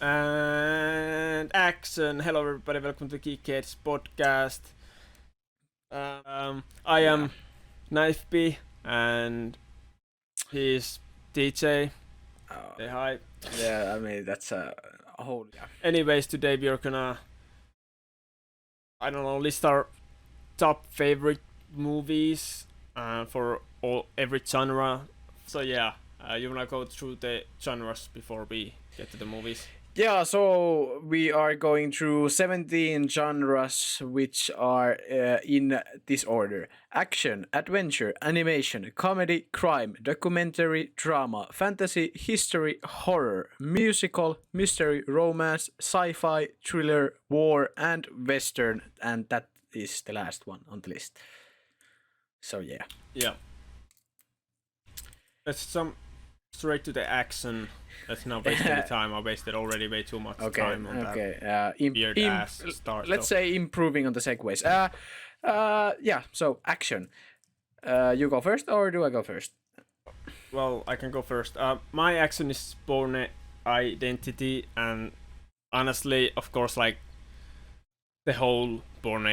And action! Hello, everybody. Welcome to Geekheads podcast. I Yeah. am Knife B, and he's DJ. Uh, Say hi. yeah, I mean that's a whole yeah. Anyways, today we are gonna, I don't know, list our top favorite movies for every genre. So yeah, you wanna go through the genres before we get to the movies? Yeah, so we are going through 17 genres which are in this order: action, adventure, animation, comedy, crime, documentary, drama, fantasy, history, horror, musical, mystery, romance, sci-fi, thriller, war, and western, and that is the last one on the list. So yeah. Yeah. Let's jump straight to the action. Let's not waste any time. I wasted already way too much Okay, time on that okay. weird ass start. Let's So, say improving on the segues. Yeah. So action. You go first, or do I go first? well, I can go first. My action is Born Identity, and honestly, of course, like the whole Born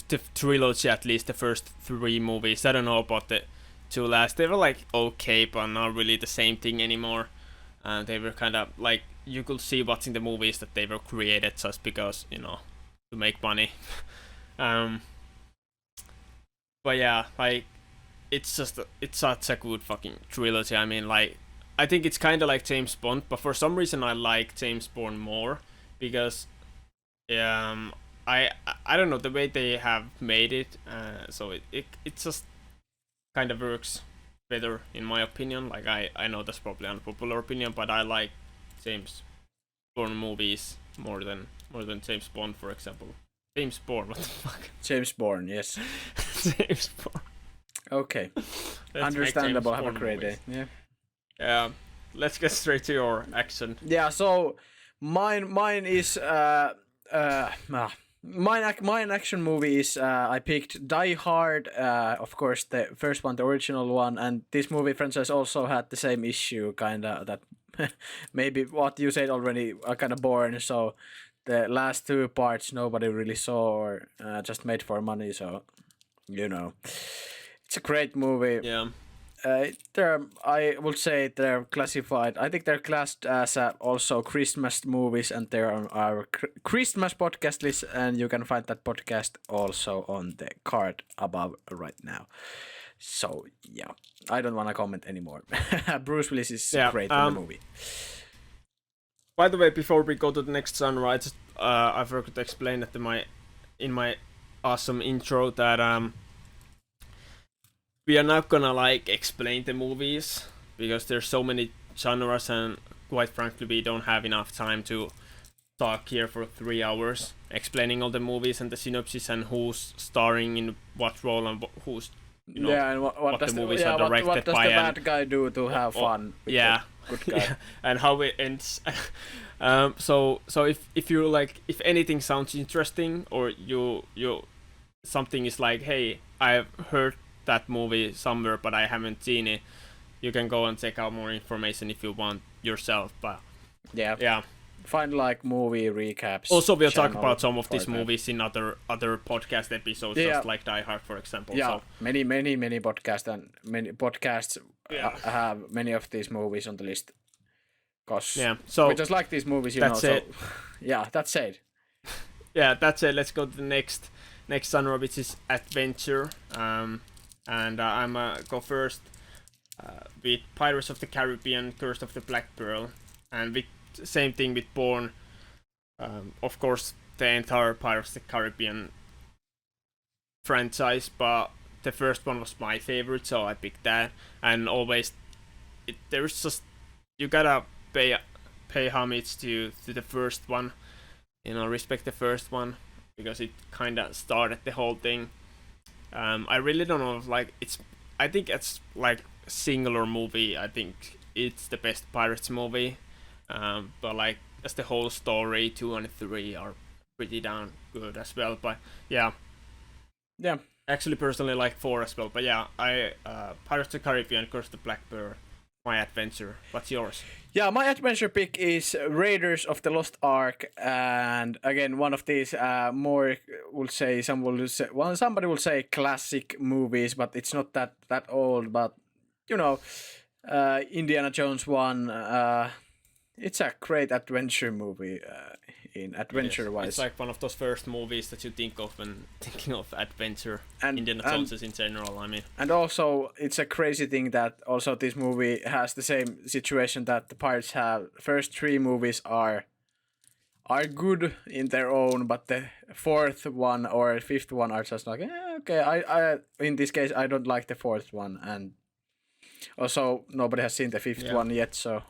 the trilogy, at least the first three movies. I don't know about the two last. They were like okay, but not really the same thing anymore. They were kind of like you could see watching the movies that they were created just because to make money. um, but yeah, like it's such a good fucking trilogy. I mean, like I think it's kind of like James Bond, but for some reason I like James Bond more because um I don't know the way they have made it. So it just kind of works better in my opinion. Like I know that's probably unpopular opinion, but I like James Bond movies more than James Bond, for example. James Bond, what the fuck? James Bourne. Yes. James Bond. Okay. Let's Understandable. make Have a James great Bond day. movies. Yeah. Let's get straight to your action. Yeah. So mine is mine action movie is I picked Die Hard, of course the first one, the original one, and this movie franchise also had the same issue, kinda that maybe what you said already are kind of boring. So the last two parts nobody really saw, or just made for money. So it's a great movie. Yeah. I would say they're classified. I think they're classed as also Christmas movies, and they're on our Christmas podcast list, and you can find that podcast also on the card above right now. So yeah, I don't want to comment anymore. Bruce Willis is Yeah. great in the movie. By the way, before we go to the next genre, I forgot to explain that in my awesome intro that we are not gonna like explain the movies because there's so many genres, and quite frankly we don't have enough time to talk here for 3 hours explaining all the movies and the synopsis and who's starring in what role and who's Yeah, and what the does movies yeah, are directed what does by the and bad guy do to have fun? With yeah the good guy. yeah, and how it ends. So if you like, if anything sounds interesting, or you something is like, hey, I've heard that movie somewhere but I haven't seen it, you can go and check out more information if you want yourself. But yeah, Find like movie recaps. also we'll talk channel about some of for these that. movies in other podcast episodes, Yeah. just like Die Hard, for example. Yeah, So many podcasts, and many podcasts have many of these movies on the list. Cause yeah, so we just like these movies, that's So it. yeah, that's it. Yeah, that's it. Let's go to the next genre, which is adventure. And I'm go first with Pirates of the Caribbean, Curse of the Black Pearl, and with same thing with Bourne. Of course, the entire Pirates of the Caribbean franchise, but the first one was my favorite, so I picked that. And always, there's just you gotta pay homage to the first one, respect the first one because it kind of started the whole thing. I really don't know if like I think it's like singular movie. I think it's the best Pirates movie. But like as the whole story, 2 and 3 are pretty damn good as well. But yeah, Yeah, actually personally like 4 as well. But yeah, I Pirates of the Caribbean, Curse of the Black Pearl my adventure. What's yours? Yeah, my adventure pick is Raiders of the Lost Ark, and again, one of these more will say some will say well, somebody will say classic movies, but it's not that old. But you know, Indiana Jones one. It's a great adventure movie in Yes, adventure it's wise, like one of those first movies that you think of when thinking of adventure. and Indiana and Jones in general. I mean, and also it's a crazy thing that also this movie has the same situation that the Pirates have. First three movies are good in their own, but the fourth one or fifth one are just like okay. I in this case I don't like the fourth one, and also nobody has seen the fifth yeah. one yet. So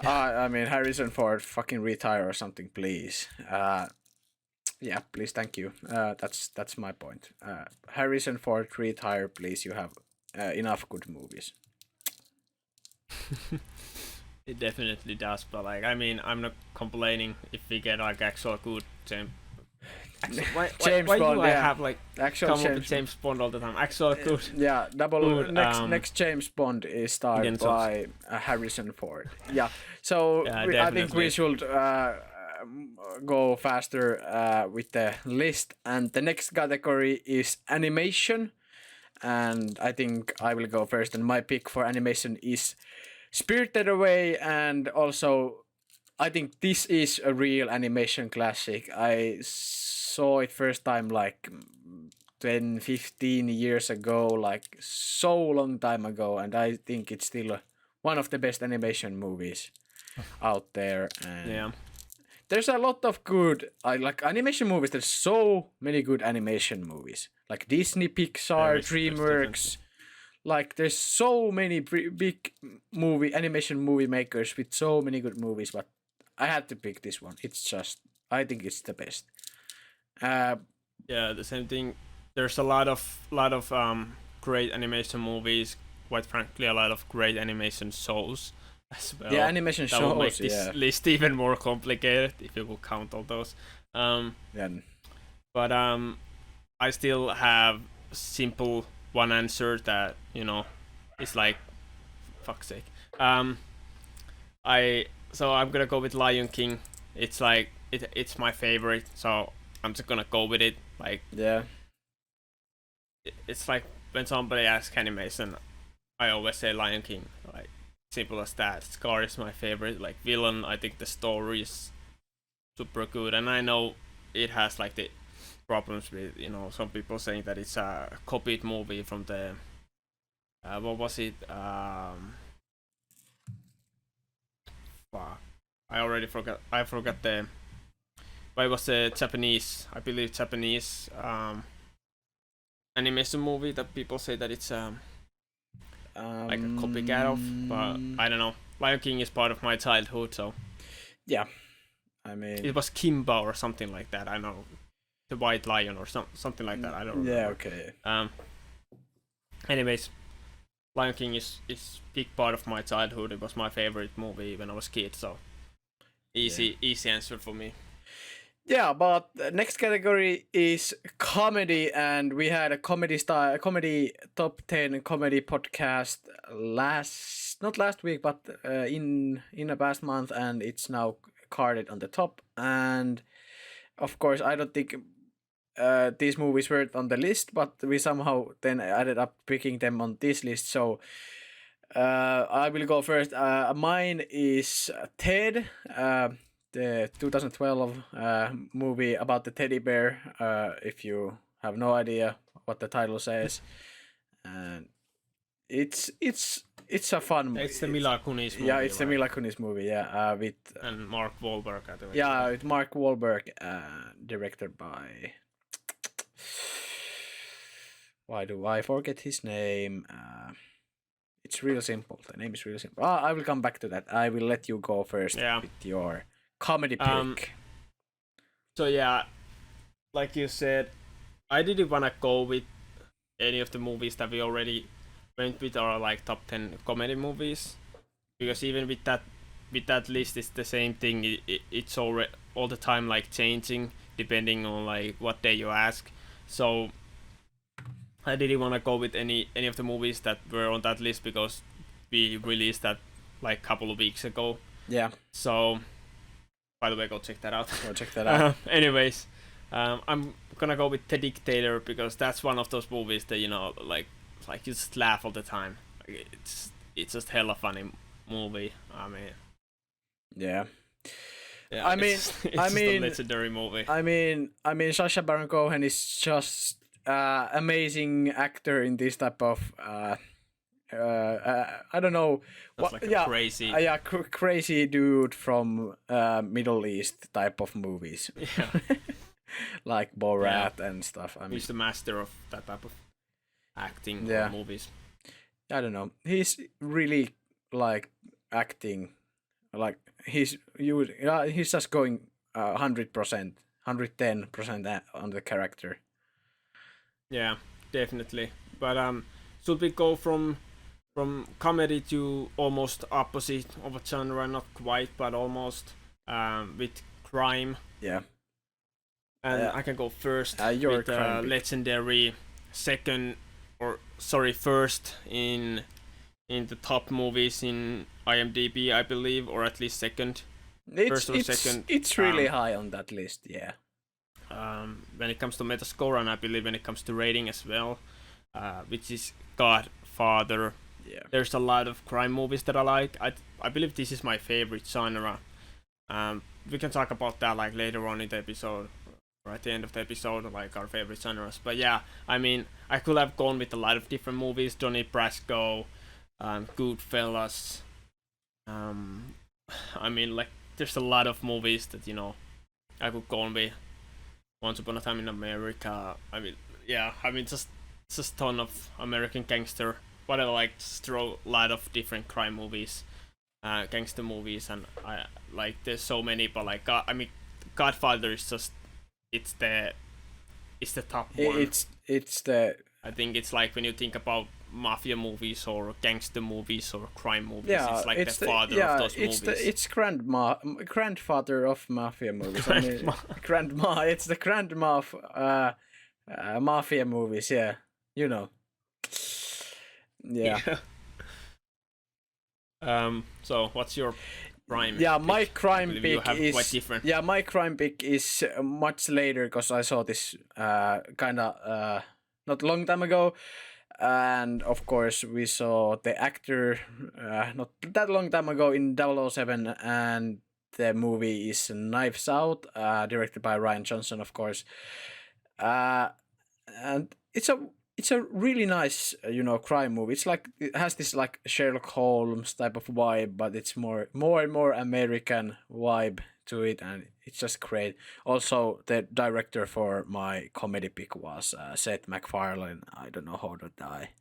I mean Harrison Ford fucking retire or something, please. Yeah, please, thank you. That's my point. Harrison Ford retire, please. You have enough good movies. It definitely does, but like I mean, I'm not complaining if we get like actual good James. James Why Bond, do I yeah. have like Actual come up James with James Bond all the time? Actual good. Yeah, double Good, next James Bond is starred Indiana by Harrison Ford. Yeah, so Yeah, I think we definitely. should go faster with the list, and the next category is animation, and I think I will go first. And my pick for animation is Spirited Away, and also I think this is a real animation classic. I saw it first time like 10, 15 years ago, like so long time ago, and I think it's still one of the best animation movies out there. And Yeah, there's a lot of good I like animation movies. There's so many good animation movies, like Disney, Pixar, there's definitely. DreamWorks. Like there's so many big movie animation movie makers with so many good movies, but I had to pick this one. It's just I think it's the best. Uh, Yeah, the same thing. There's a lot of great animation movies. Quite frankly, a lot of great animation shows as well. yeah, animation That will make shows. this Yeah, list even more complicated if you will count all those. yeah, But I still have simple one answer that is like fuck's sake. I'm gonna go with Lion King. It's like it's my favorite, so I'm just gonna go with it. Like yeah. it's like when somebody asks animation, I always say Lion King. Like simple as that. Scar is my favorite. Like villain, I think the story is super good, and I know it has like the problems with some people saying that it's a copied movie from the what was it fuck. I forgot the but it was a Japanese, I believe Japanese animation movie that people say that it's like a copycat of, but I don't know. Lion King is part of my childhood, so Yeah, I mean, it was Kimba or something like that. I know the White Lion or something like that. I don't remember. yeah, okay. Anyways, Lion King is big part of my childhood. It was my favorite movie when I was a kid, so easy answer for me. Yeah, but the next category is comedy, and we had a comedy top 10 comedy podcast not last week, but in a past month, and it's now carded on the top. And of course, I don't think these movies weren't on the list, but we somehow then ended up picking them on this list. So I will go first. Mine is Ted. The 2012 movie about the teddy bear. If you have no idea what the title says, and it's a fun movie. It's the Mila Kunis movie. Yeah, it's the right? Mila Kunis movie. Yeah, with And Mark Wahlberg. I think. yeah, with Mark Wahlberg, directed by. Why do I forget his name? It's real simple. The name is really simple. I will come back to that. I will let you go first with your comedy pick. So yeah, like you said, I didn't wanna go with any of the movies that we already went with our like top 10 comedy movies, because even with that list, it's the same thing. It's already all the time like changing depending on like what day you ask. So I didn't want to go with any of the movies that were on that list because we released that like a couple of weeks ago. Yeah, So, by the way, go check that out. go check that out. Anyways, I'm gonna go with The Dictator because that's one of those movies that like you just laugh all the time. Like, it's just hella funny movie. I mean, Yeah. yeah, I mean, it's I just mean, a legendary movie. I mean, Sacha Baron Cohen is just amazing actor in this type of I don't know That's what. like a Yeah, crazy. yeah, crazy dude from Middle East type of movies, Yeah, like Borat and stuff. I mean, he's the master of that type of acting Yeah. or movies. I don't know. He's really like acting, like he's just going 100%, 110% on the character. Yeah, definitely. But should we go from comedy to almost opposite of a genre? Not quite, but almost. With crime, Yeah. and I can go first Your with crime pick. legendary first in the top movies in IMDb, I believe, or at least second. First or second, It's really high on that list. Yeah. When it comes to Metascore, and I believe when it comes to rating as well, which is Godfather. Yeah. There's a lot of crime movies that I like. I believe this is my favorite genre. We can talk about that like later on in the episode, or at the end of the episode, like our favorite genres. But yeah, I mean, I could have gone with a lot of different movies. Donnie Brasco, Goodfellas. I mean, like, there's a lot of movies that I could go on with. Once Upon a Time in America. I mean, yeah, I mean, just ton of American gangster. What I like, just throw a lot of different crime movies, gangster movies, and I like there's so many. But like, I mean, Godfather is just it's the top one. It's the I think it's like when you think about mafia movies or gangster movies or crime movies, yeah. it's like the the father yeah. of those It's movies. it's grandfather of mafia movies. I mean, grandma. It's the grandma of mafia movies. Yeah. You know. Yeah. So what's your crime? Yeah, pick? my I crime believe you pick have is quite different. yeah, my crime pick is much later because I saw this kind of not long time ago, and of course we saw the actor not that long time ago in 007, and the movie is Knives Out, directed by Ryan Johnson, of course, and it's a really nice crime movie. It's like it has this like Sherlock Holmes type of vibe, but it's more and more American vibe to it, and it's just great. Also, the director for my comedy pick was Seth MacFarlane. I don't know how to die.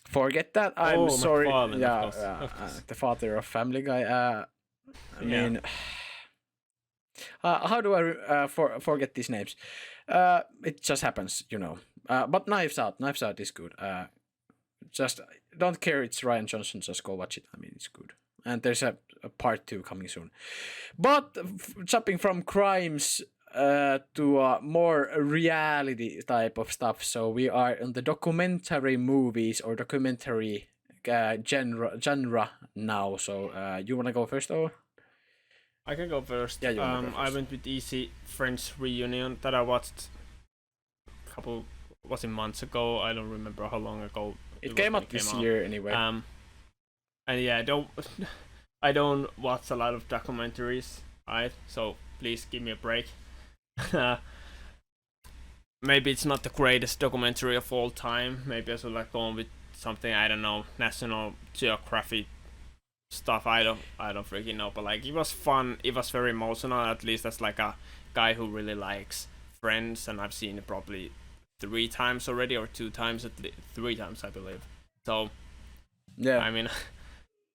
Forget that. I'm sorry. MacFarlane, Yeah, of course. the father of Family Guy. I Yeah. mean, how do I forget these names? It just happens, you know. But Knives Out. Knives Out is good. Just don't care. It's Ryan Johnson. Just go watch it. I mean, it's good. And there's a part 2 coming soon. But jumping from crimes to more reality type of stuff. So we are in the documentary movies or documentary genre now. So you wanna go first, or? I can go first. Yeah, you wanna go I first. went with Easy Friends Reunion that I watched a couple, was it months ago? I don't remember how long ago. It was came when out this year anyway. And yeah, I don't watch a lot of documentaries, right? So please give me a break. Maybe it's not the greatest documentary of all time. Maybe I should like go on with something, I don't know, National Geographic stuff. I don't freaking know, but like it was fun. It was very emotional. At least as like a guy who really likes Friends, and I've seen it probably 3 times already, or 2 times, 3 times I believe. So Yeah. I mean,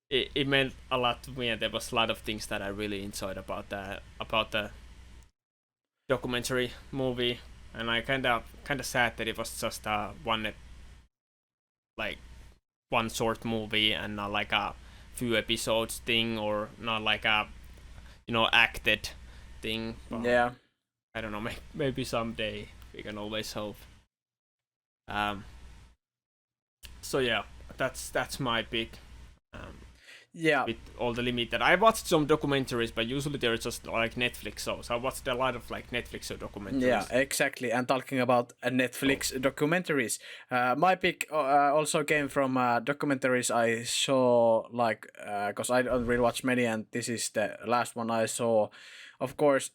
it meant a lot to me, and there was a lot of things that I really enjoyed about the documentary movie, and I kind of sad that it was just one short movie and not like a few episodes thing, or not like a acted thing. But Yeah. I don't know. Maybe someday we can always hope. So yeah, that's my pick. Yeah, with all the limited. I watched some documentaries, but usually they're just like Netflix shows. I watched a lot of like Netflix documentaries. yeah, exactly. And talking about Netflix documentaries, my pick also came from documentaries I saw, like, because I don't really watch many, and this is the last one I saw. Of course,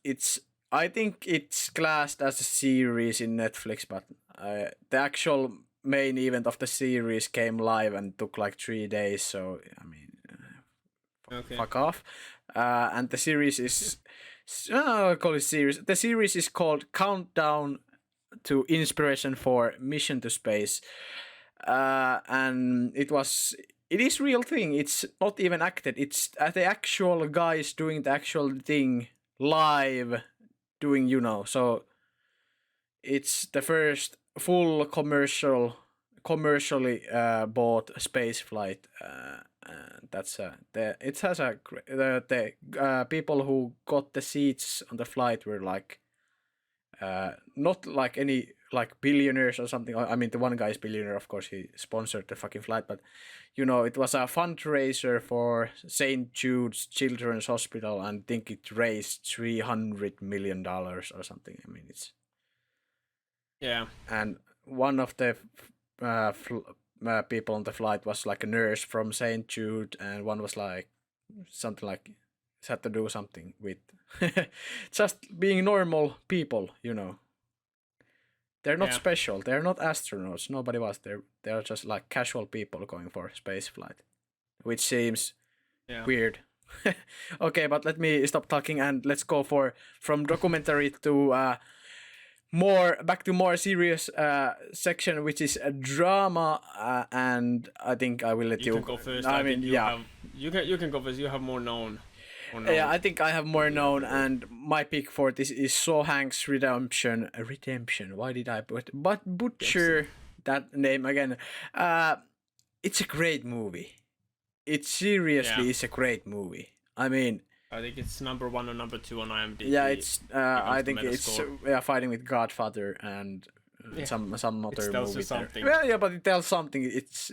I think it's classed as a series in Netflix, but the actual main event of the series came live and took like 3 days. So I mean, Okay. fuck off. And the series is, I'll call it series. The series is called Countdown to Inspiration for Mission to Space. And it is real thing. It's not even acted. It's the actual guys doing the actual thing live, doing, so it's the first full commercially bought space flight. That's it has the people who got the seats on the flight were like not like any like billionaires or something. I mean, the one guy is billionaire, of course. He sponsored the fucking flight, but it was a fundraiser for St. Jude's Children's Hospital, and I think it raised $300 million or something. I mean, it's Yeah. and one of the people on the flight was like a nurse from St. Jude, and one was like something like had to do something with just being normal people. They're not Yeah. special. They're not astronauts. Nobody was. They're just like casual people going for space flight, which seems Yeah. weird. Okay, but let me stop talking and let's go from documentary to back to more serious section, which is a drama, and I think I will let You you. can go first. I I mean, think yeah. You can go first. You have more known. Yeah, I think I have more known, and my pick for this is Saw Hank's Redemption. Redemption. Why did I butcher that name again? It's a great movie. It seriously is a great movie. I mean, I think it's number 1 or number 2 on IMDb. yeah, it's. I think it's Metascore. fighting with Godfather and some other tells you movie there. something. Well, yeah, but it tells something. It's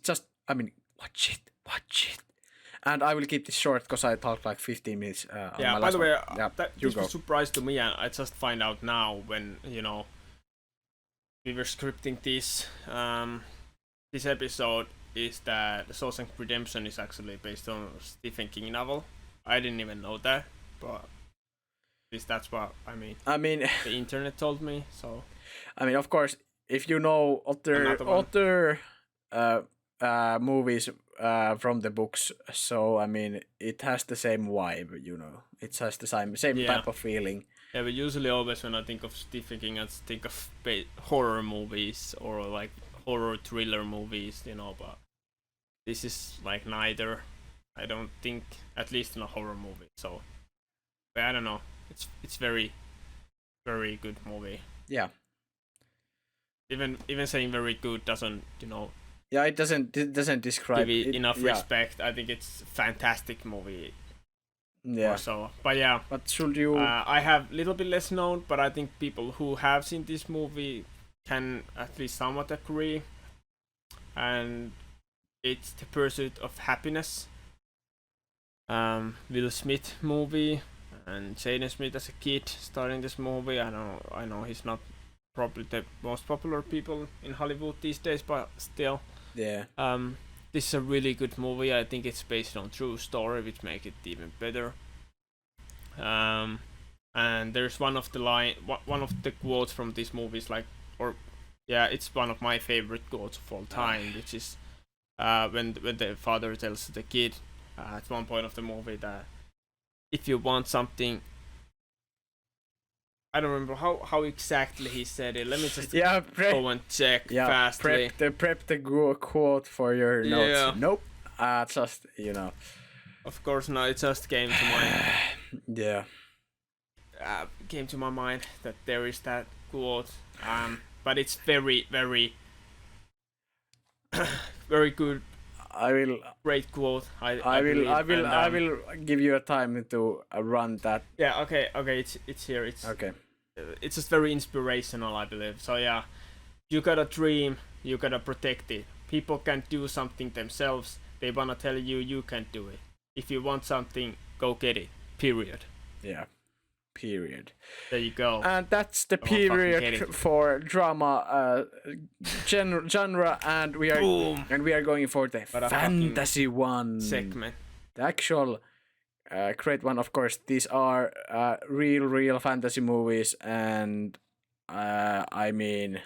just. I mean, watch it. And I will keep this short because I talked like 15 minutes. Yeah, by the way, this go. was a surprise to me, and I just find out now when, we were scripting this episode, is that The Shawshank Redemption is actually based on a Stephen King novel. I didn't even know that, but at least that's what, I mean, the internet told me, so... I mean, of course, if you know other movies from the books, so I mean, it has the same vibe, it has the same type of feeling. Yeah, but usually always when I think of Stephen King, I think of horror movies or like horror thriller movies, but this is like neither. I don't think, at least in a horror movie. So, but I don't know. It's very, very good movie. Yeah. Even saying very good doesn't, Yeah, it doesn't describe give it enough respect. I think it's a fantastic movie. Yeah. So, but yeah. But should you? I have a little bit less known, but I think people who have seen this movie can at least somewhat agree. And it's The Pursuit of Happiness. Will Smith movie, and Jaden Smith as a kid starring this movie. I know he's not probably the most popular people in Hollywood these days, but still. Yeah. This is a really good movie. I think it's based on true story, which makes it even better. And there's one of the quotes from this movie is like, it's one of my favorite quotes of all time, which is when the father tells the kid at one point of the movie that if you want something, I don't remember how exactly he said it. Let me just go and check fastly. Prep the quote for your notes. Yeah. Nope. Just Of course, no. It just came to mind. Yeah. Came to my mind that there is that quote. But it's very, very, very good. Great quote. I will give you a time to run that. Yeah. Okay. It's here. It's okay. It's just very inspirational, I believe. So yeah, you gotta dream. You gotta protect it. People can't do something themselves. they wanna tell you you can't do it. If you want something, go get it. Period. Yeah. Period. There you go. And that's the Go and fucking get period it. for drama genre, and we Boom. are going for the What a fantasy one Segment. the actual great one. Of course, these are real fantasy movies, and I mean,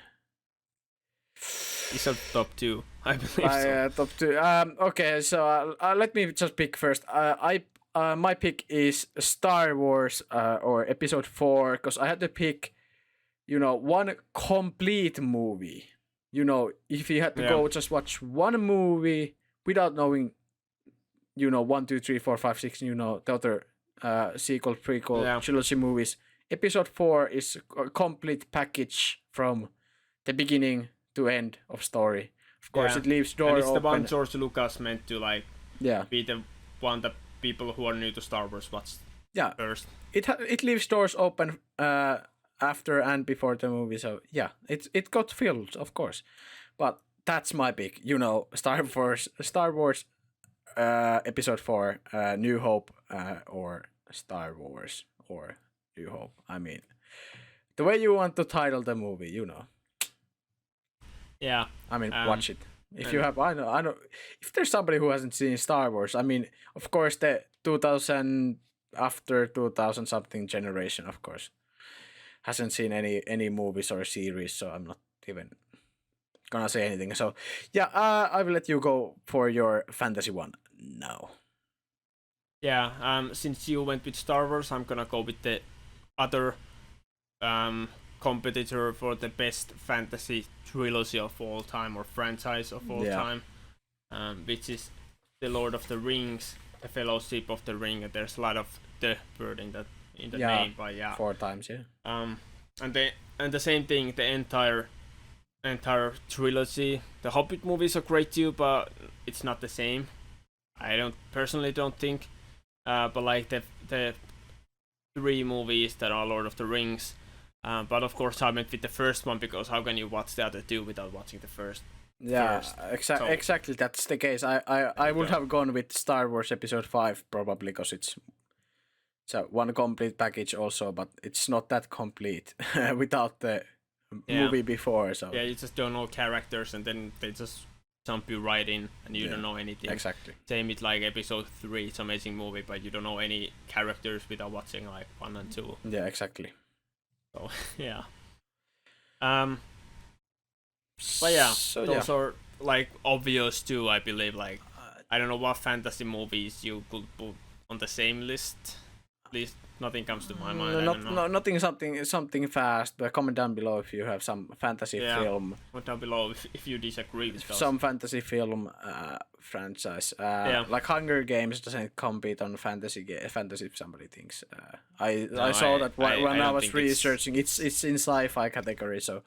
These are top 2, I believe so. top two. Okay, so let me just pick first. My pick is Star Wars or Episode 4, because I had to pick, one complete movie. If you had to go just watch one movie without knowing, 1, 2, 3, 4, 5, 6, the other sequel, prequel, trilogy movies. Episode 4 is a complete package from the beginning to end of story. Of course, it leaves door and it's open. the one George Lucas meant to Yeah. be the one that people who are new to Star Wars watch first. It leaves doors open after and before the movie, so yeah, it got filled, of course. But that's my pick. Star Wars Episode 4, New Hope, or Star Wars or New Hope. I mean, the way you want to title the movie, Yeah. I mean, watch it. If you have, I know. If there's somebody who hasn't seen Star Wars, I mean, of course, the 2000 after 2000 something generation, of course, hasn't seen any movies or series, so I'm not even gonna say anything. So yeah, I will let you go for your fantasy one now. Yeah. Since you went with Star Wars, I'm gonna go with the other competitor for the best fantasy trilogy of all time or franchise of all time, which is the Lord of the Rings, the Fellowship of the Ring. And there's a lot of the word in the name, but 4 times, yeah. And the same thing, the entire trilogy. The Hobbit movies are great too, but it's not the same. I personally don't think. But like the 3 movies that are Lord of the Rings. But of course I went with the first one, because how can you watch the other 2 without watching the first? Yeah, exactly. That's the case. I would have gone with Star Wars Episode 5 probably, because it's one complete package also, but it's not that complete without the movie before. So yeah, you just don't know characters, and then they just jump you right in, and you don't know anything. Exactly. Same with like Episode 3. It's an amazing movie, but you don't know any characters without watching like 1 and 2. Yeah, exactly. So yeah. But yeah, those are like obvious too, I believe. Like I don't know what fantasy movies you could put on the same list. At least nothing comes to my mind. Nothing something fast. But comment down below if you have some fantasy film. Comment down below if you disagree with those. Some fantasy film franchise. Like Hunger Games doesn't compete on fantasy if somebody thinks. I saw that when I was researching. It's in sci-fi category, so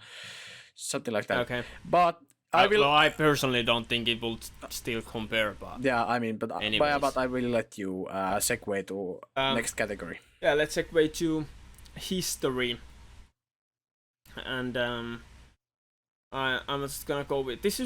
something like that. Okay. But I personally don't think it will still compare, but yeah, I mean, but I will let you segue to next category. Yeah, let's segue to history, and I'm just gonna go with this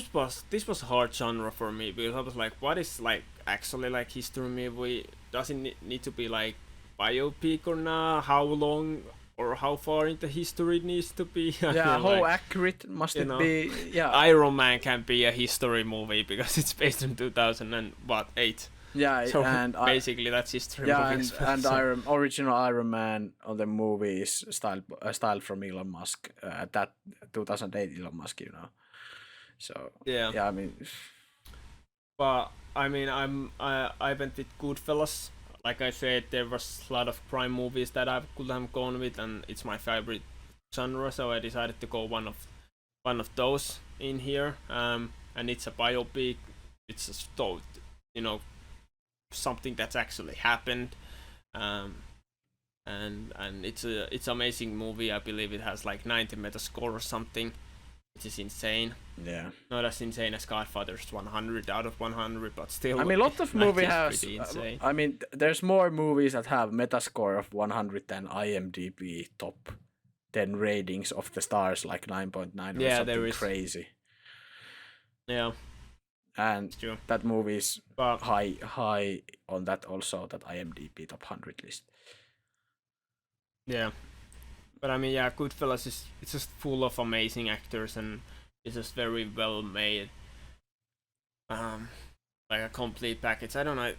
was a hard genre for me, because I was like, what is like actually like history movie? Does it need to be like biopic or not? How long or how far into history it needs to be? How accurate must it be? Yeah, Iron Man can be a history movie because it's based in 2008. Yeah, so and basically that's history. Yeah, and original Iron Man on the movie is style from Elon Musk. That 2008 Elon Musk, So yeah, I mean, but I mean, I went with Goodfellas. Like I said, there was a lot of crime movies that I could have gone with, and it's my favorite genre, so I decided to go one of those in here. And it's a biopic. It's a something that's actually happened. And it's amazing movie. I believe it has like 90 Metascore or something, which is insane. Yeah. Not as insane as Godfather's 100 out of 100, but still. I mean, a lot of movies has. Insane. I mean, there's more movies that have Metascore of 100 than IMDb top 10 ratings of the stars, like 9.9 or something crazy. Yeah. and It's true. that movie is But high on that also, that IMDb top 100 list. yeah, but I mean, yeah, Goodfellas is it's just full of amazing actors and it's just very well made. Like a complete package. I don't know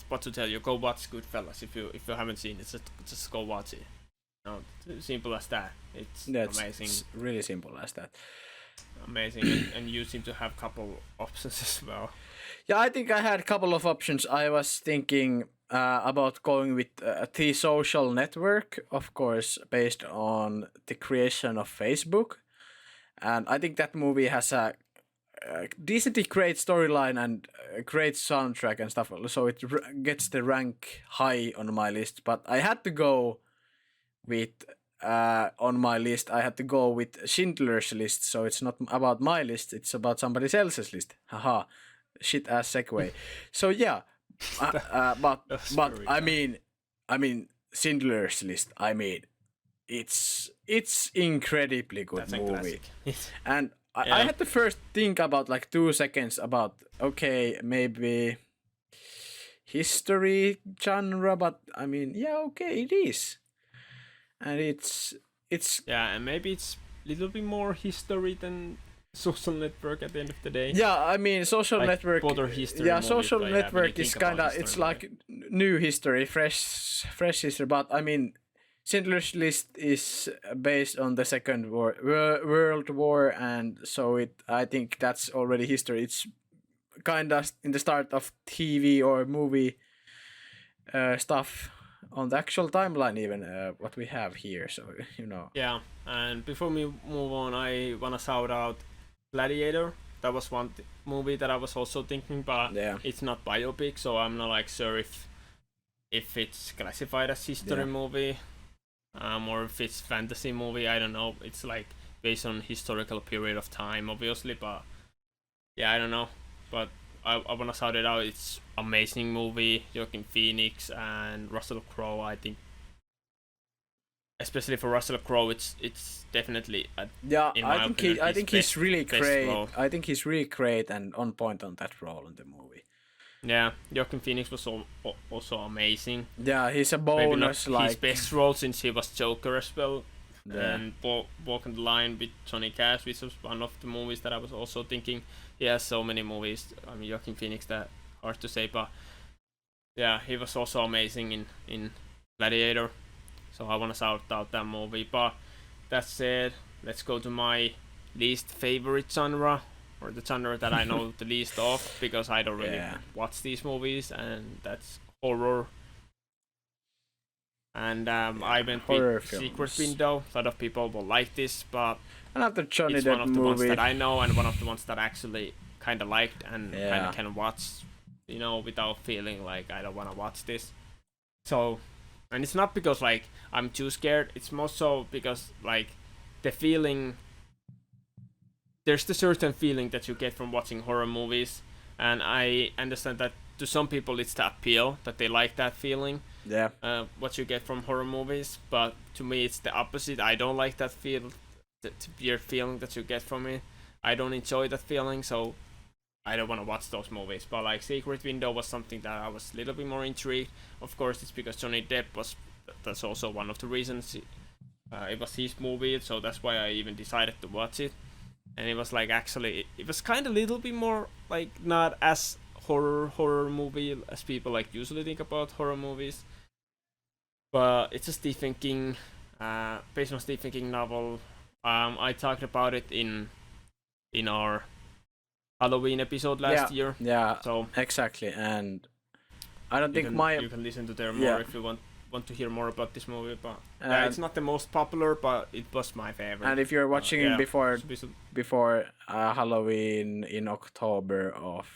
what to tell you. Go watch Goodfellas if you haven't seen it. Just go watch it. No, simple as that. It's Yeah, amazing, it's really simple as that. amazing, and you seem to have a couple options as well. Yeah, I think I had a couple of options. I was thinking about going with The Social Network, of course, based on the creation of Facebook. And I think that movie has a decently great storyline and a great soundtrack and stuff. So it gets the rank high on my list. But I had to go with on my list. I had to go with Schindler's List. So it's not about my list. It's about somebody else's list. Haha, shit ass segue. So yeah, but Very I mean Schindler's List. I mean, it's incredibly good That's a movie, classic. and I Yeah. had to first think about like 2 seconds about okay, maybe history genre, but I mean yeah, okay, it is, and it's Yeah, and maybe it's a little bit more history than Social Network at the end of the day. yeah, I mean Social Like, Network. border history Yeah, movie, Social but yeah, when you Network is think about kind of history it's movie. like new history, fresh history. But I mean, Schindler's List is based on the Second World War, and so I think that's already history. It's kind of in the start of TV or movie stuff on the actual timeline, even what we have here. So you know. Yeah, and before we move on, I wanna shout out Gladiator. That was one movie that I was also thinking, but Yeah. it's not biopic, so I'm not like sure if it's classified as history movie, or if it's fantasy movie. I don't know. It's like based on historical period of time, obviously, but yeah, I don't know. But I wanna shout it out. It's amazing movie. Joaquin Phoenix and Russell Crowe. I think, especially for Russell Crowe, it's definitely Yeah, in my opinion, I think he's really best great. role. I think he's really great and on point on that role in the movie. Yeah, Joaquin Phoenix was also amazing. Yeah, he's a Maybe not bonus like his best role since he was Joker as well. Yeah. And Walking the Line with Johnny Cash, which was one of the movies that I was also thinking. He has so many movies. I mean, Joaquin Phoenix, that hard to say, but yeah, he was also amazing in Gladiator. So I want to shout out that movie. But that said, let's go to my least favorite genre, or the genre that I know the least of, because I don't really watch these movies, and that's horror. And I went with Secret Window. A lot of people will like this, but another Johnny it's Depp one of the ones movie. that I know, and one of the ones that I actually kind of liked and kind of can watch, without feeling like I don't want to watch this. So, and it's not because like I'm too scared. It's more so because like the feeling. There's the certain feeling that you get from watching horror movies, and I understand that to some people it's the appeal that they like that feeling. Yeah. What you get from horror movies, but to me it's the opposite. I don't like that weird feeling that you get from it. I don't enjoy that feeling, so I don't want to watch those movies. But like Secret Window was something that I was a little bit more intrigued. Of course, it's because Johnny Depp was. That's also one of the reasons. It was his movie, so that's why I even decided to watch it. And it was like actually, it was kind of a little bit more like not as horror movie as people like usually think about horror movies. But it's a Stephen King, based on Stephen King novel. I talked about it in our Halloween episode last year. Yeah. So exactly, and I don't think you can listen to there more if you want to hear more about this movie. But it's not the most popular, but it was my favorite. And if you're watching it before Halloween in October of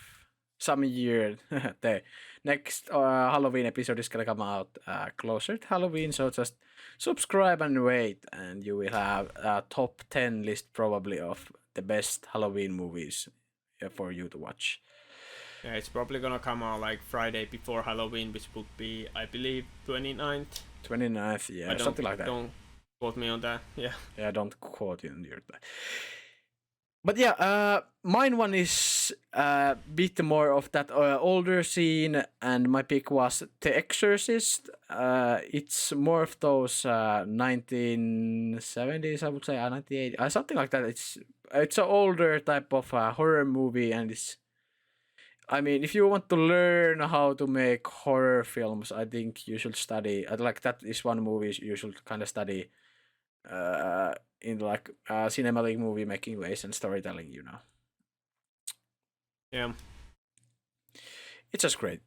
some year, the next Halloween episode is gonna come out closer to Halloween. So just subscribe and wait, and you will have a top 10 list probably of the best Halloween movies for you to watch. Yeah, it's probably gonna come out like Friday before Halloween, which would be, I believe, 29th. 29th, yeah, something like that. Don't quote me on that. Yeah. Yeah, don't quote you on your. But yeah, mine one is a bit more of that older scene, and my pick was The Exorcist. It's more of those 1970s, I would say, 1980, something like that. It's an older type of horror movie, and it's. I mean, if you want to learn how to make horror films, I think you should study. Like that is one movie you should kind of study in like cinematic movie making ways and storytelling. Yeah, It's just great.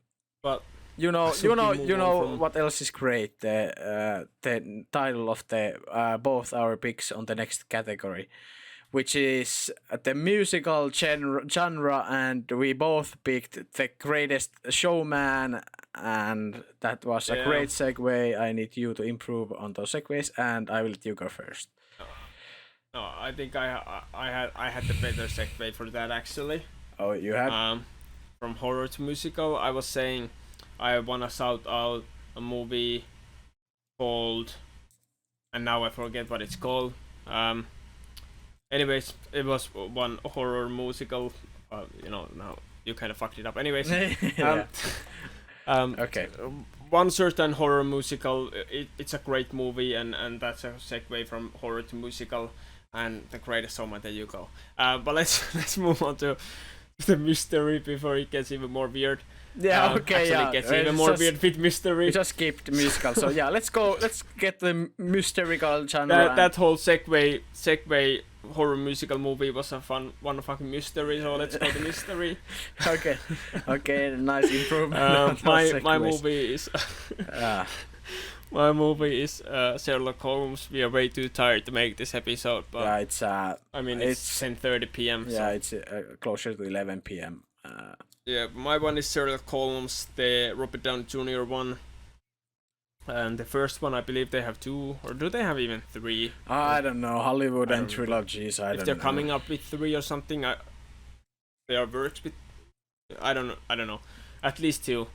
but You know, should we move you on know from- what else is great? The title of the both our picks on the next category, which is the musical genre, and we both picked The Greatest Showman, and that was a Yeah. great segue. I need you to improve on those segues, and I will let you go first. No, I think I had the better segue for that actually. Oh, you have. From horror to musical, I was saying I wanna shout out a movie called, and now I forget what it's called. Anyways, it was one horror musical. Now you kind of fucked it up. Anyways, Yeah. Okay. one certain horror musical. It's a great movie, and that's a segue from horror to musical. And The Greatest Showman. There you go. But let's move on to the mystery before it gets even more weird. Yeah. Okay. Actually, Yeah. it gets even more weird with mystery. We just skipped musical, so yeah, let's go. Let's get the mystical genre. That whole segue horror musical movie was a one fucking mystery. So let's go to mystery. Okay, nice improvement. on those My segues. movie is Ah, my movie is Sherlock Holmes. We are way too tired to make this episode, but yeah, it's I mean it's 10:30 p.m. yeah, so. it's closer to 11 p.m. Yeah, my one is Sherlock Holmes, the Robert Downey Jr. one. And the first one, I believe they have 2, or do they have even 3? I don't know, Hollywood I and don't trilogies. I If don't they're know. coming up with 3 or something, they are worked with. I don't know. At least 2.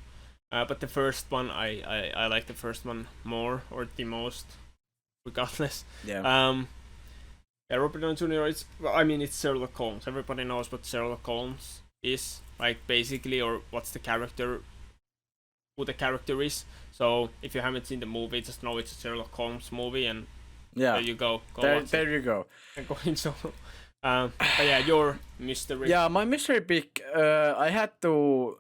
But the first one, I like the first one more, or the most, regardless. Yeah, Yeah, Robert Downey Jr. It's Sherlock Holmes. Everybody knows what Sherlock Holmes is, like basically, or what's the character, who the character is. So if you haven't seen the movie, just know it's a Sherlock Holmes movie, and yeah. there you go. There you go. And go in so. But yeah, your mystery. Yeah, my mystery pick. I had to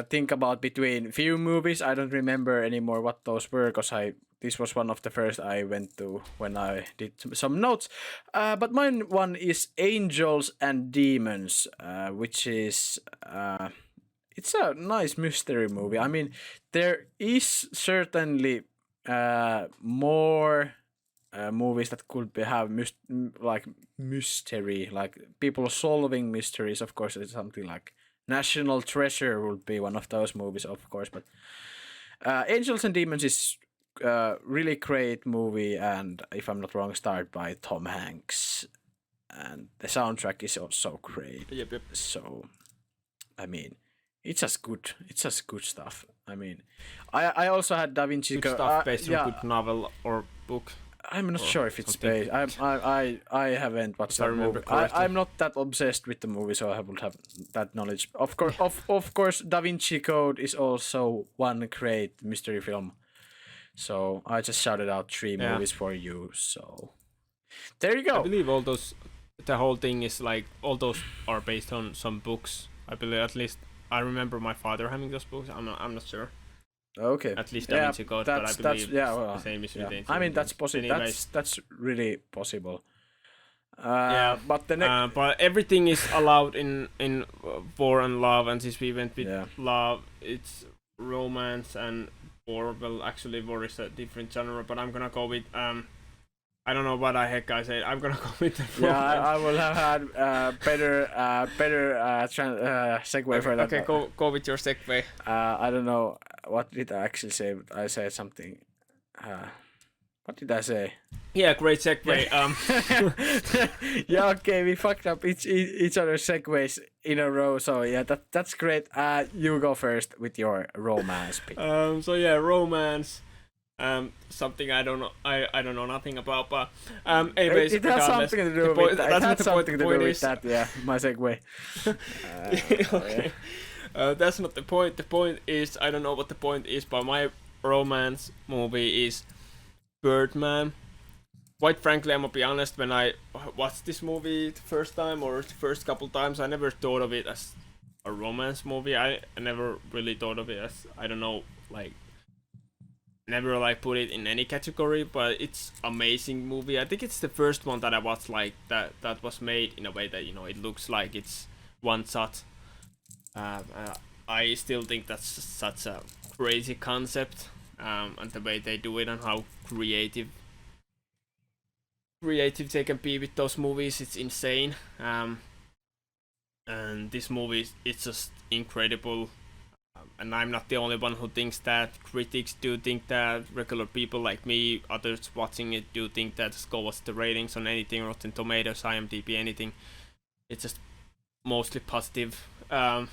think about between few movies. I don't remember anymore what those were, because this was one of the first I went to when I did some notes. But mine one is Angels and Demons, which is it's a nice mystery movie. I mean, there is certainly more movies that could have like mystery, like people solving mysteries. Of course, it's something like National Treasure would be one of those movies, of course. But Angels and Demons is really great movie, and if I'm not wrong, starred by Tom Hanks, and the soundtrack is also great. Yep. So, I mean, it's just good. It's just good stuff. I mean, I also had Da Vinci Good Code. stuff based yeah, on good novel or book. I'm not or sure if it's something. based. I haven't watched If I that remember movie. correctly. I'm not that obsessed with the movie, so I would have that knowledge. Of course, of course, Da Vinci Code is also one great mystery film. So I just shouted out 3 Yeah. movies for you. So there you I go. believe the whole thing is like all those are based on some books. I believe, at least I remember my father having those books. I'm not sure. Okay. At least Da Vinci Code, but I believe well, the same is with yeah. Angels I mean, and that's Demons. possible. Anyways, That's really possible. Yeah, But the next. but everything is allowed in War and Love, and since we went with Yeah. Love, it's romance and War. Well, actually, War is a different genre, but I'm gonna go with I don't know what the heck I said. I'm gonna go with the Yeah, romance. I will have had better segue for that. Okay, go with your segue. I don't know what did I actually say. I said something. What did I say? Yeah, great segue. Yeah, okay, we fucked up each other's segues in a row. So yeah, that's great. You go first with your romance pick. So yeah, romance. something I don't know. I don't know nothing about. But anyways, It has regardless, something to the do point, with that. It that's not has the point. something The to do point with is that. Yeah, my segue. okay. That's not the point. The point is I don't know what the point is, but my romance movie is Birdman. Quite frankly, I'm gonna be honest. When I watched this movie the first time or the first couple times, I never thought of it as a romance movie. I never really thought of it as I don't know, like never like put it in any category. But it's amazing movie. I think it's the first one that I watched like that was made in a way that it looks like it's one shot. I still think that's such a crazy concept, and the way they do it and how creative they can be with those movies, it's insane. And this movie, it's just incredible. And I'm not the only one who thinks that. Critics do think that. Regular people like me, others watching it, do think that. Just go watch the ratings on anything, Rotten Tomatoes, IMDb, anything. It's just mostly positive.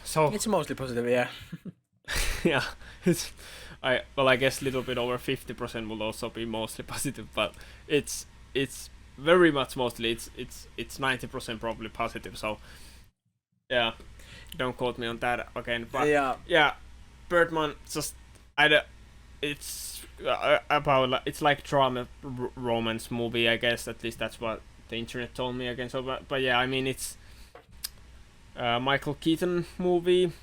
So It's mostly positive, yeah. yeah, I guess a little bit over 50% will also be mostly positive, but it's very much mostly it's 90% probably positive. So yeah, don't quote me on that again. But Yeah. yeah, Birdman just it's about it's like drama romance movie, I guess. At least that's what the internet told me again. So but yeah, I mean it's Michael Keaton movie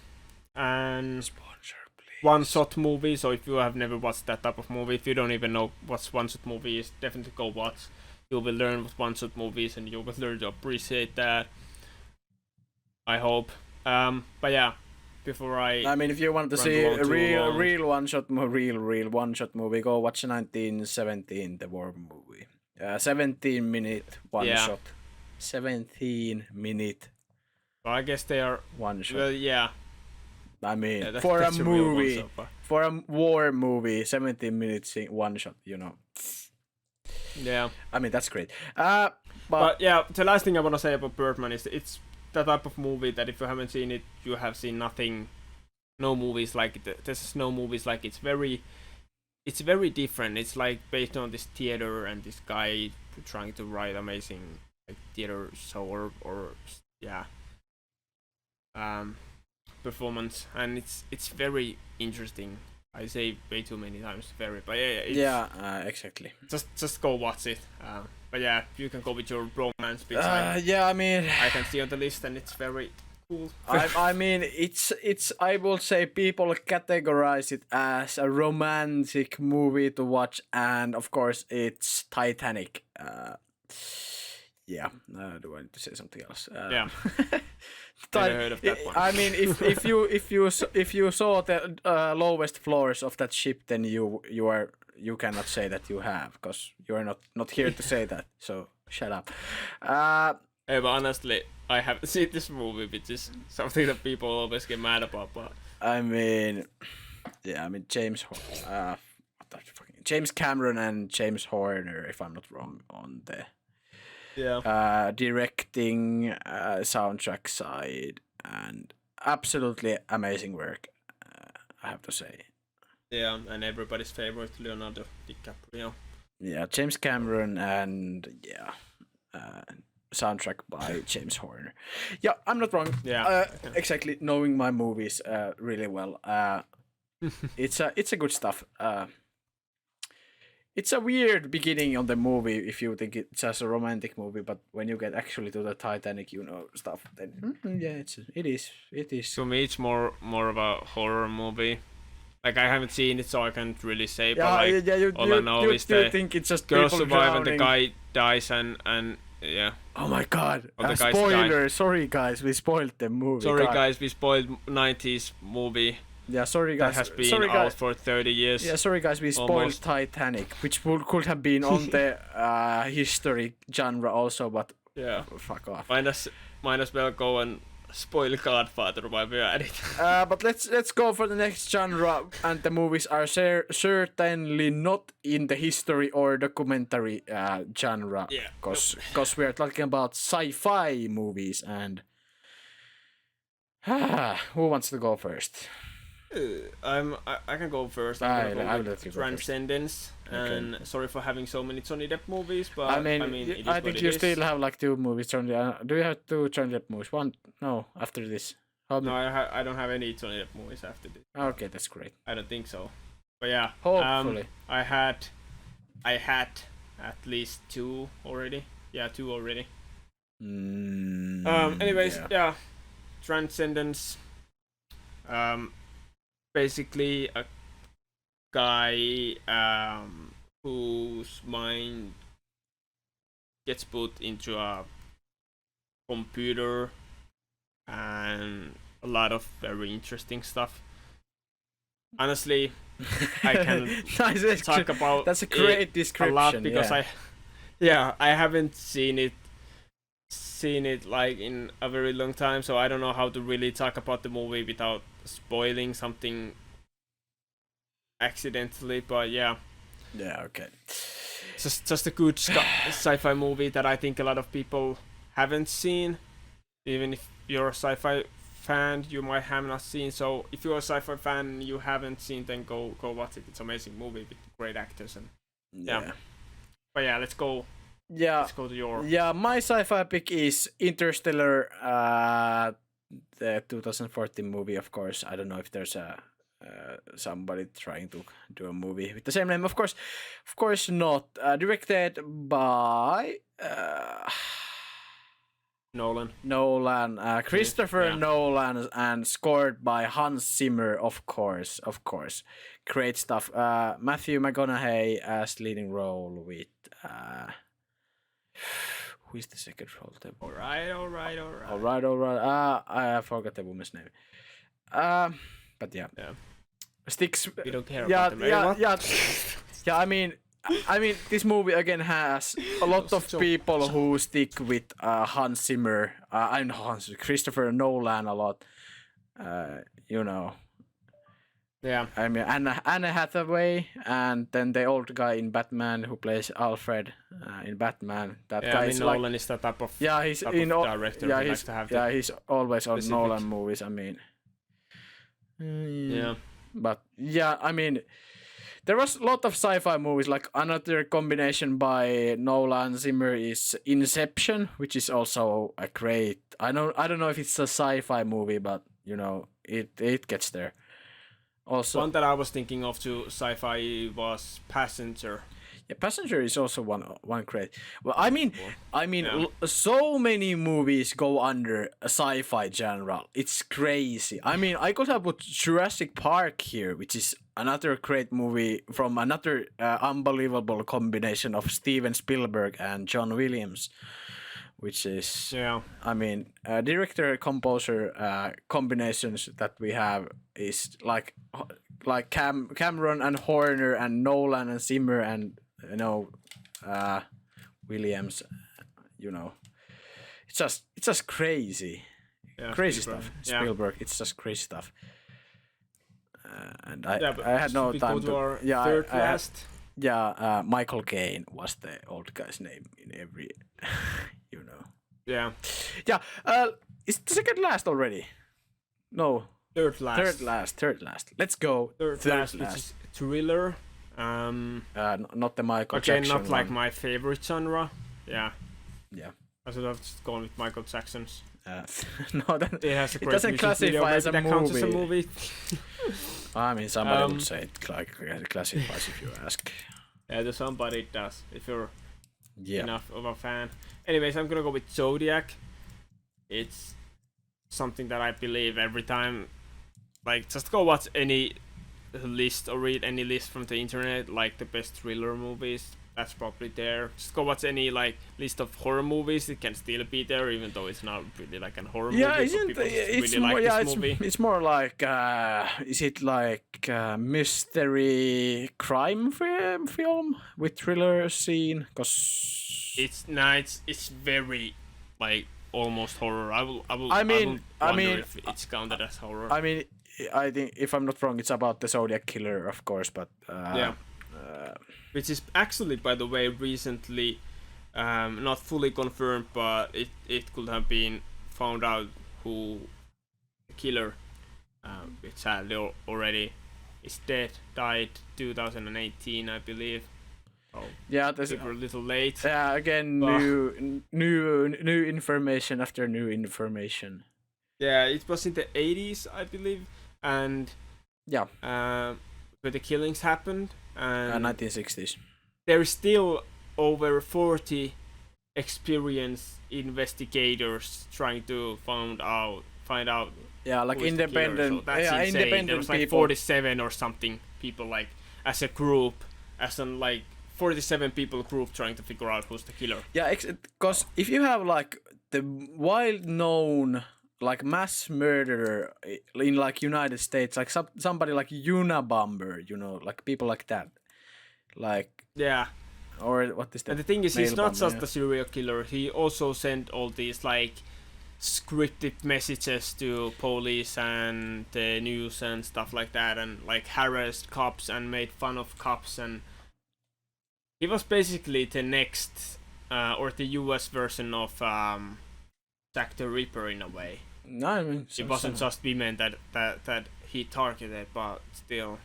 and Sponsor, please. one shot movie. So if you have never watched that type of movie, if you don't even know what one shot movie is, definitely go watch. You will learn what one shot movies, and you will learn to appreciate that. I hope. But yeah, before I mean, if you want to see ramble on a too long. real one shot movie, go watch 1917, the war movie. 17-minute one Yeah. shot. 17-minute Well, I guess they are. one shot. Well, yeah. I mean, Yeah, for a that's real one movie, so far. for a war movie, 17 minutes one shot. Yeah. I mean, that's great. But yeah, the last thing I want to say about Birdman is it's that type of movie that if you haven't seen it, you have seen nothing. No movies like it. There's no movies like it. It's very different. It's like based on this theater and this guy trying to write amazing like theater show or yeah performance, and it's very interesting. I say way too many times very, but yeah, exactly. just go watch it. But yeah, you can go with your romance bits. Yeah, I mean, I can see on the list, and it's very cool. I mean, it's. I will say people categorize it as a romantic movie to watch, and of course, it's Titanic. Yeah. Do I need to say something else? Yeah. Never heard of that one. I mean, if you saw the lowest floors of that ship, then you cannot say that you have, because you are not here to say that. So shut up. Hey, but honestly, I haven't seen this movie, which is something that people always get mad about. But I mean, James Cameron and James Horner, if I'm not wrong, on the directing, soundtrack side, and absolutely amazing work, I have to say. yeah, and everybody's favorite Leonardo DiCaprio. Yeah, James Cameron and soundtrack by James Horner. Yeah, I'm not wrong. Yeah. Exactly, knowing my movies really well. It's a good stuff. It's a weird beginning on the movie if you think it's just a romantic movie, but when you get actually to the Titanic, stuff, then yeah, it is. To me, it's more of a horror movie. Like, I haven't seen it, so I can't really say. Yeah, but like, yeah, all I know is the think it's just girl people survive drowning. and the guy dies, and yeah. Oh my god! Or the guys Spoiler! die. Sorry guys, we spoiled the movie. Sorry God. guys, we spoiled 90s movie. Yeah, sorry guys. That has been out for 30 years. Yeah, sorry guys, we spoiled almost. Titanic, which could have been on the history genre also, but Yeah. fuck off. Might as well go and spoil Godfather while we're at it. But let's go for the next genre, and the movies are certainly not in the history or documentary genre. Yeah. Because we are talking about sci-fi movies, and who wants to go first? I can go first. I'm gonna I'll go let you with go first. Transcendence. Okay. And sorry for having so many Johnny Depp movies, I but mean, I mean it I is what think it you is. still have like 2 movies. Do you have 2 Johnny Depp movies? One? No, after this. How No, many? I don't have any Johnny Depp movies after this. Okay, that's great. I don't think so. But yeah, Hopefully. I had at least 2 already. Yeah, 2 already. Anyways, Yeah. yeah, Transcendence. Um, basically a guy whose mind gets put into a computer and a lot of very interesting stuff. Honestly, I can Nice. talk about That's a great it description. a lot because I haven't seen it like in a very long time, so I don't know how to really talk about the movie without spoiling something accidentally. But yeah, Yeah. Okay. just a good sci-fi movie that I think a lot of people haven't seen. Even if you're a sci-fi fan, you might have not seen. So if you're a sci-fi fan and you haven't seen, then go watch it. It's an amazing movie with great actors and yeah. But yeah, let's go. Yeah. Let's go to your. Yeah, my sci-fi pick is Interstellar, the 2014 movie. Of course, I don't know if there's a somebody trying to do a movie with the same name. Of course not. Directed by Nolan. Christopher Yeah. Nolan, and scored by Hans Zimmer. Of course. Great stuff. Matthew McConaughey as leading role with. Who is the second role? All right. I forgot the woman's name. But yeah. Sticks. We don't care about the name. Yeah. I mean, this movie again has a lot of people who stick with Hans Zimmer. I'm Christopher Nolan a lot. You know. Yeah. I mean, Anne Hathaway, and then the old guy in Batman who plays Alfred in Batman. That guy is Nolan is the type of he's type in of director who likes to have he's always on specific. Nolan movies. I mean, yeah. But yeah, I mean, there was a lot of sci-fi movies. Like another combination by Nolan Zimmer is Inception, which is also a great. I don't know if it's a sci-fi movie, but you know, it gets there. Also, one that I was thinking of to sci-fi was Passenger. Yeah, Passenger is also one great. Well, I mean, so many movies go under a sci-fi genre. It's crazy. I mean, I could have put Jurassic Park here, which is another great movie from another unbelievable combination of Steven Spielberg and John Williams, which is I mean, director composer combinations that we have is like Cameron and Horner and Nolan and Zimmer and Williams. You know, it's just crazy, crazy Spielberg. stuff. Spielberg, it's just crazy stuff. And I had no time to. Third last. Michael Caine was the old guy's name in every. You know. Yeah. Yeah. Is the second last already? No. Third last. Let's go. Third last. Which is thriller. Not the Michael Jackson. Jackson. Not like my favorite genre. Yeah. Yeah. I should have just gone with Michael Jackson's. No, that, it has a great doesn't classify as a movie. Counts as a movie. I mean, somebody would say it classifies if you ask. Yeah, somebody does. If you're enough of a fan. Anyways, I'm gonna go with Zodiac. It's something that I believe every time. Like, just go watch any list or read any list from the internet, like the best thriller movies. That's probably there. Just go watch any like list of horror movies. It can still be there, even though it's not really like a horror movie. It's more like is it like mystery crime film with thriller scene? Cause it's very like almost horror. I mean, if it's counted as horror. I mean, I think if I'm not wrong, it's about the Zodiac killer, of course, but which is actually, by the way, recently not fully confirmed, but it could have been found out who the killer which sadly already is dead. Died 2018, I believe. Oh, Yeah, there's super little late. again But- new information after new information. Yeah, it was in the 80s, I believe, and Yeah, where the killings happened, and 1960s. there's still over 40 experienced investigators trying to find out Yeah, like who is the killer. independent. So that's Yeah, insane. There independent was like people. 47 or something people like as a group, as in like 47 people group trying to figure out who's the killer. Yeah, because if you have like the well-known like mass murderer in like United States, like somebody like Unabomber, you know, like people like that, like Yeah, or what is that? and the thing is, he's Mail not bomber, just yeah. a serial killer. He also sent all these like scripted messages to police and the news and stuff like that, and like harassed cops and made fun of cops, and he was basically the next or the US version of Jack the Ripper in a way. No, I mean, It wasn't just women that he targeted, but still.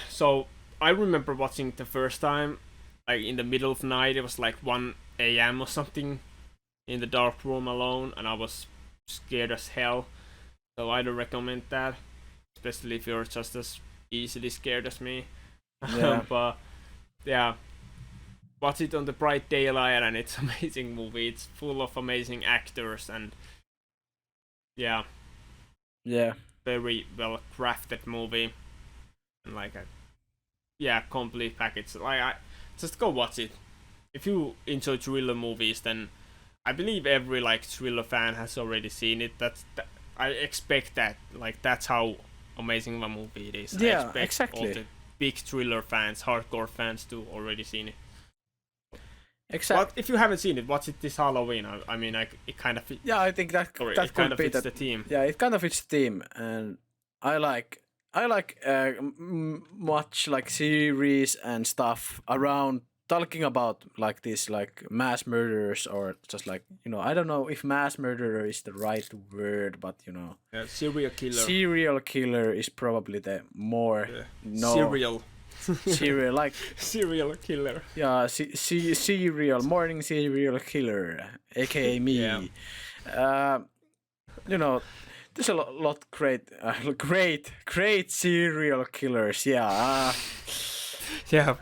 So I remember watching the first time, like in the middle of the night. It was like 1 a.m. or something, in the dark room alone, and I was scared as hell. So I don't recommend that, especially if you're just as easily scared as me. Yeah. But yeah, watch it on the bright daylight, and it's an amazing movie. It's full of amazing actors, and yeah, Yeah. very well crafted movie, and like a complete package. Like I just go watch it. If you enjoy thriller movies, then I believe every like thriller fan has already seen it. I expect that. Like that's how amazing of a movie it is. Yeah, I expect exactly. all the big thriller fans, hardcore fans, to already seen it. Exactly. But if you haven't seen it, watch it this Halloween. I mean, like it kind of Yeah, I think that sorry, that it kind could of be fits that. the theme. Yeah, it kind of fits the theme, and I like much like series and stuff around talking about like this like mass murderers, or just like, you know, I don't know if mass murderer is the right word, but you know, Serial killer. serial killer is probably the more Serial. serial like Serial killer. yeah, serial morning serial killer, aka me. Yeah. You know, there's a lot great serial killers. Yeah. Yeah.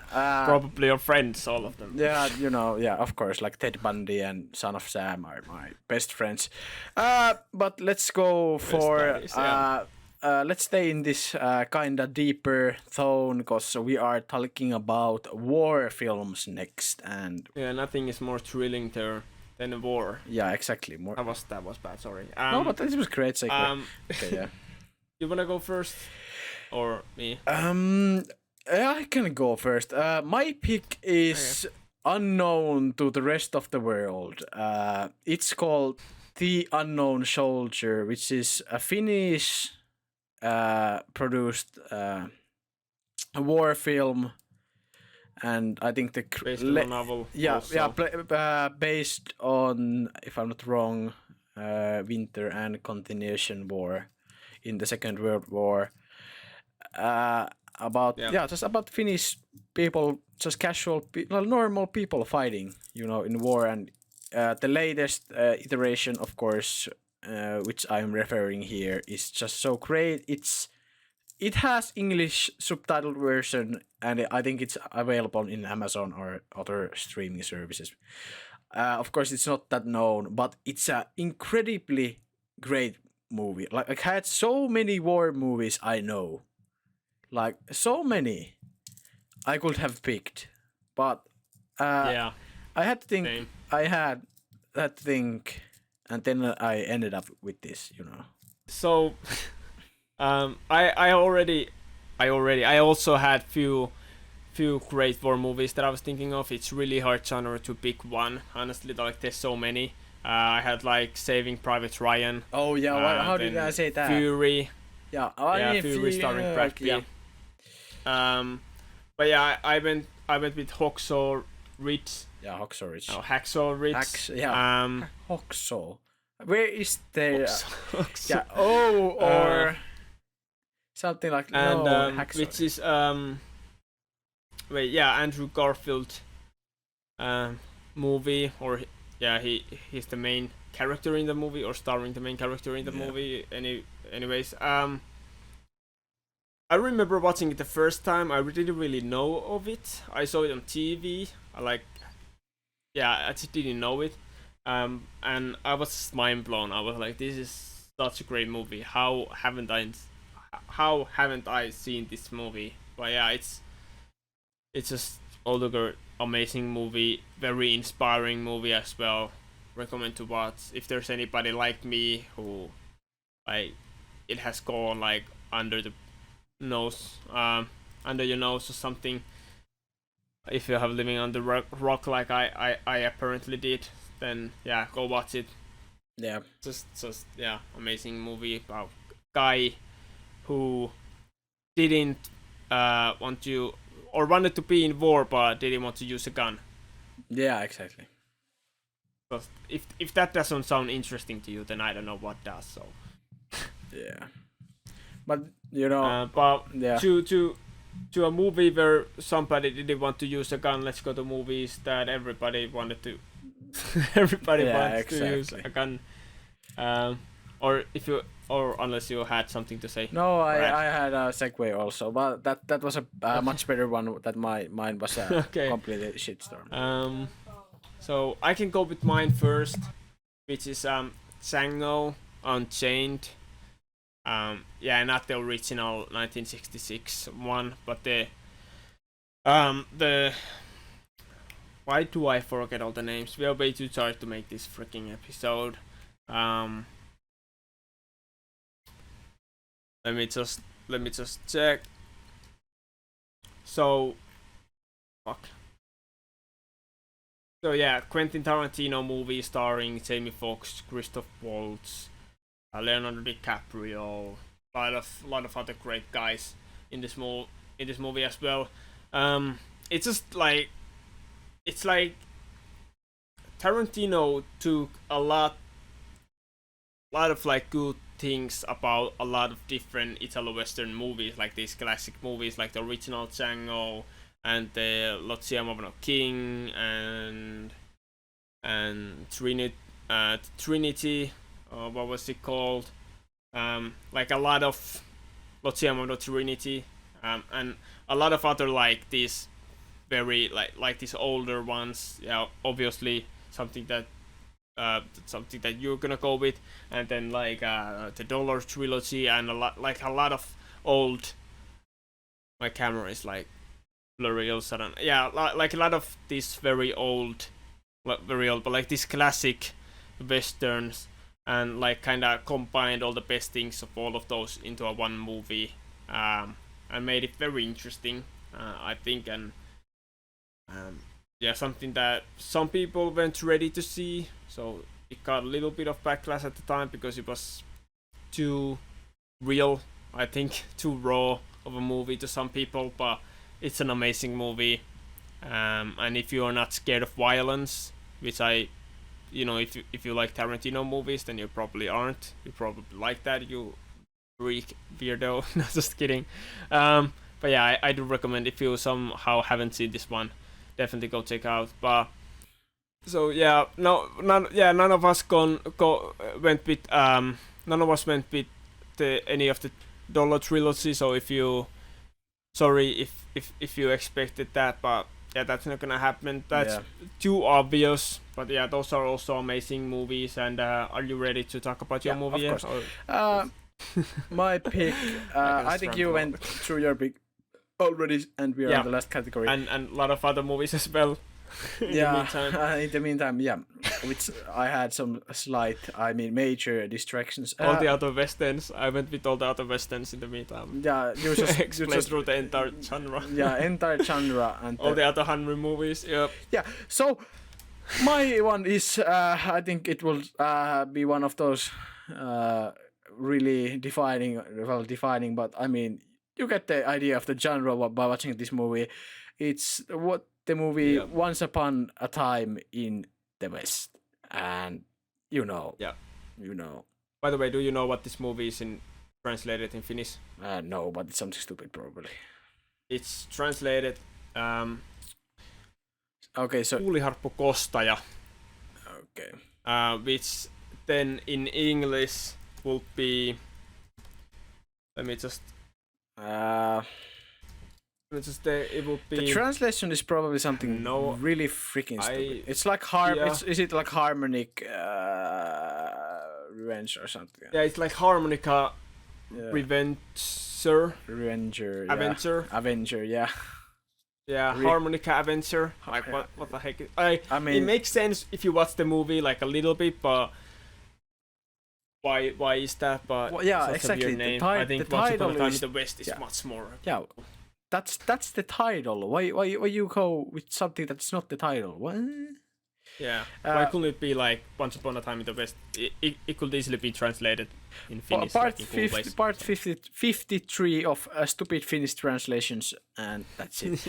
Probably your friends, all of them. Yeah, you know, yeah, of course, like Ted Bundy and Son of Sam are my best friends. But let's go for buddies, yeah. let's stay in this kind of deeper tone, because we are talking about war films next, and Yeah, nothing is more thrilling there than a war. yeah, exactly. More. That was bad. Sorry. No, but this was great. Segue. Okay, yeah. You wanna go first, or me? I can go first. My pick is unknown to the rest of the world. It's called The Unknown Soldier, which is a Finnish produced war film, and I think the Based on a novel. yeah also. based on, if I'm not wrong, winter and continuation war in the Second World War. About just about Finnish people, just casual normal people fighting, you know, in war. And the latest iteration, of course, which I'm referring here, is just so great. It has English subtitled version, and I think it's available in Amazon or other streaming services. Of course, it's not that known, but it's an incredibly great movie. Like, I had so many war movies I know. Like, so many I could have picked. But Yeah. I had to think. Same. I had that think, and then I ended up with this, you know. So, I also had few great war movies that I was thinking of. It's really hard genre to pick one. Honestly, like there's so many. I had like Saving Private Ryan. Oh yeah, how did then I say that? Fury. Yeah, Fury starring Brad Pitt. Yeah. But yeah, I went with Hacksaw Ridge. Yeah, Hacksaw Ridge. Oh, Hacksaw Ridge. Hacksaw. Where is there? Oxo. Yeah. Oh, Uh, or something like and no Hacksaw. which is wait, yeah, Andrew Garfield um movie, or yeah, he's the main character in the movie, or starring the main character in the Yeah. movie. Anyways, I remember watching it the first time. I didn't really know of it. I saw it on TV. I like, yeah, I just didn't know it. And I was just mind blown. I was like, this is such a great movie. How haven't I seen this movie? But yeah, it's just altogether amazing movie, very inspiring movie as well. Recommend to watch if there's anybody like me who like it has gone like under the nose, under your nose or something. If you have living on the rock like I apparently did, then yeah, go watch it. Yeah. Just yeah, amazing movie about guy who didn't want to, or wanted to be in war but didn't want to use a gun. Yeah. Exactly. So if that doesn't sound interesting to you, then I don't know what does. So, Yeah. But you know. but Yeah. to a movie where somebody didn't want to use a gun, let's go to movies that everybody wanted to. Everybody Yeah. wants to use Exactly. a gun. Um, or if you, or unless you had something to say. No, Right. I had a segue also, but that was a Okay. much better one. That mine was a Okay. completely shitstorm. So I can go with mine first, which is Django Unchained. Yeah, not the original 1966 one, but the why do I forget all the names? We are way too tired to make this freaking episode. Um, let me just check. So, fuck. So yeah, Quentin Tarantino movie starring Jamie Foxx, Christoph Waltz, Leonardo DiCaprio, lot of other great guys in in this movie as well. It's just like, it's like Tarantino took lot of like good things about a lot of different Italo Western movies, like these classic movies, like the original Django and the Lo Chiamavano King and Trinity. What was it called? Like a lot of Lo Chiamavano Trinity, and a lot of other like these very like these older ones. Yeah, obviously something that you're gonna go with, and then like the Dollar trilogy and a lot of old. My camera is like blurry all of a sudden. Yeah, like a lot of these very old, but like these classic westerns, and like kind of combined all the best things of all of those into a one movie, and made it very interesting. I think, and um, yeah, something that some people weren't ready to see. So it got a little bit of backlash at the time because it was too real. I think too raw of a movie to some people, but it's an amazing movie. And if you are not scared of violence, which if you like Tarantino movies, then you probably aren't. You probably like that. You freak weirdo. No, just kidding. But yeah, I do recommend if you somehow haven't seen this one, definitely go check out. But so yeah, none of us went with none of us went with any of the Dollar trilogy. So if you, sorry if you expected that, but yeah, that's not gonna happen. That's Yeah. too obvious. But yeah, those are also amazing movies. And are you ready to talk about your Yeah. movie Of yet? course. My pick. I think you went through your pick already, and we are Yeah, on the last category. and a lot of other movies as well. In the meantime. In the meantime, yeah, which I had some major distractions. All the other westerns. I went with all the other westerns in the meantime. Yeah, you Explain through the entire genre. Yeah, entire genre and all the other Henry movies. Yep. Yeah, so my one is I think it will be one of those really defining, but I mean you get the idea of the genre by watching this movie. It's what the movie Yeah. Once Upon a Time in the West, and you know, Yeah. you know. By the way, do you know what this movie is in translated in Finnish? No, but it's something stupid probably. It's translated Okay, so Tuuliharppu Kostaja, okay. which then in English would be. Let me just. It would be. The translation is probably something really freaking stupid. It's like Is it like harmonic revenge or something? Yeah, it's like harmonica revenger. Avenger, yeah. Yeah, harmonica Avenger. Like what the heck? I mean, it makes sense if you watch the movie like a little bit, but why is that? But well, yeah, exactly. Name. I think Once Upon a Time in the West is much more. Yeah, that's the title. Why you go with something that's not the title? What? Yeah, why couldn't it be like Once Upon a Time in the West? It could easily be translated in Finnish. Part 53 of stupid Finnish translations, and that's it.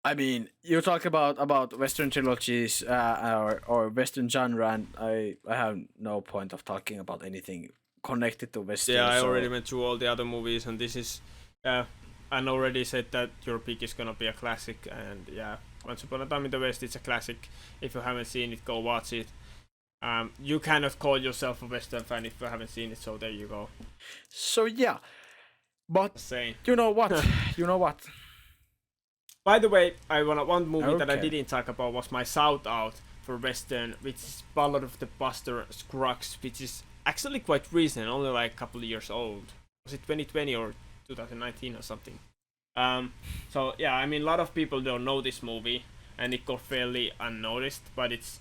I mean, you talk about Western trilogies or Western genre, and I have no point of talking about anything connected to Western. Yeah, I already went through all the other movies, and this is, and already said that your pick is gonna be a classic, and yeah, Once Upon a Time in the West, it's a classic. If you haven't seen it, go watch it. You cannot call yourself a Western fan if you haven't seen it, so there you go. So yeah, but you know what? By the way, one movie that I didn't talk about was my shout out for Western, which is Ballad of the Buster Scruggs, which is actually quite recent, only like a couple of years old. Was it 2020 or 2019 or something? So yeah, I mean, a lot of people don't know this movie, and it got fairly unnoticed, but it's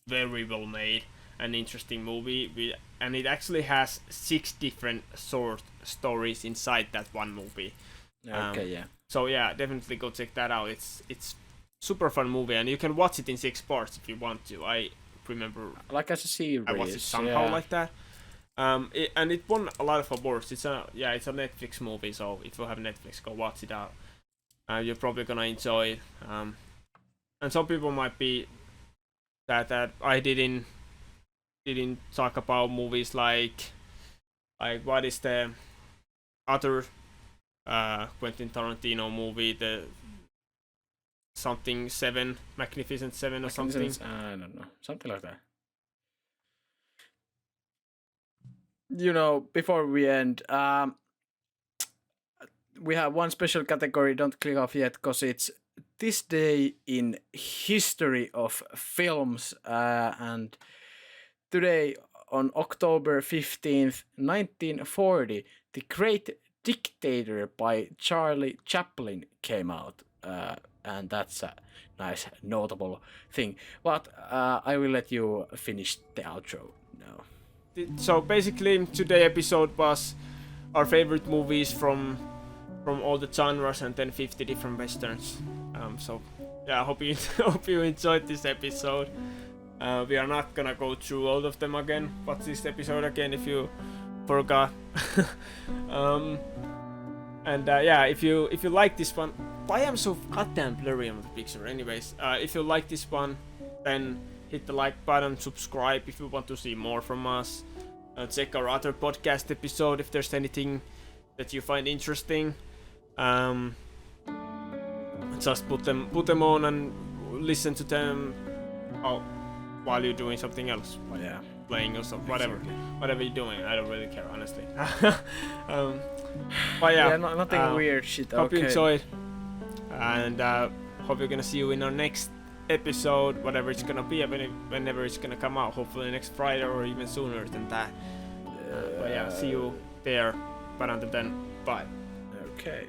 very well made, an interesting movie, and it actually has 6 different short stories inside that one movie. Yeah. So yeah, definitely go check that out. It's super fun movie, and you can watch it in 6 parts if you want to. I remember, like as a series, I watched it somehow like that. And it won a lot of awards. It's a Netflix movie, so if you have Netflix, go watch it out. You're probably gonna enjoy it. And some people might be that I didn't talk about movies like what is the other Quentin Tarantino movie, the something 7, Magnificent 7 or something. I don't know, something like that. You know, before we end, we have one special category. Don't click off yet, because it's this day in history of films. And today, on October 15th, 1940, The Great Dictator by Charlie Chaplin came out. And that's a nice, notable thing. But I will let you finish the outro now. So basically, today's episode was our favorite movies from all the genres and then 50 different westerns. So yeah, I hope you enjoyed this episode. We are not gonna go through all of them again. Watch this episode again if you forgot. Yeah, if you like this one, why am I so goddamn blurry on the picture? Anyways, if you like this one, then hit the like button, subscribe if you want to see more from us. Check our other podcast episode if there's anything that you find interesting. Just put them on and listen to them while you're doing something else. Yeah, playing or something, whatever you're doing. I don't really care, honestly. But yeah, nothing weird shit. Hope you enjoyed, and hope we're gonna see you in our next episode, whatever it's gonna be, whenever it's gonna come out. Hopefully next Friday or even sooner than that. But yeah, see you there. But until then, bye. Okay.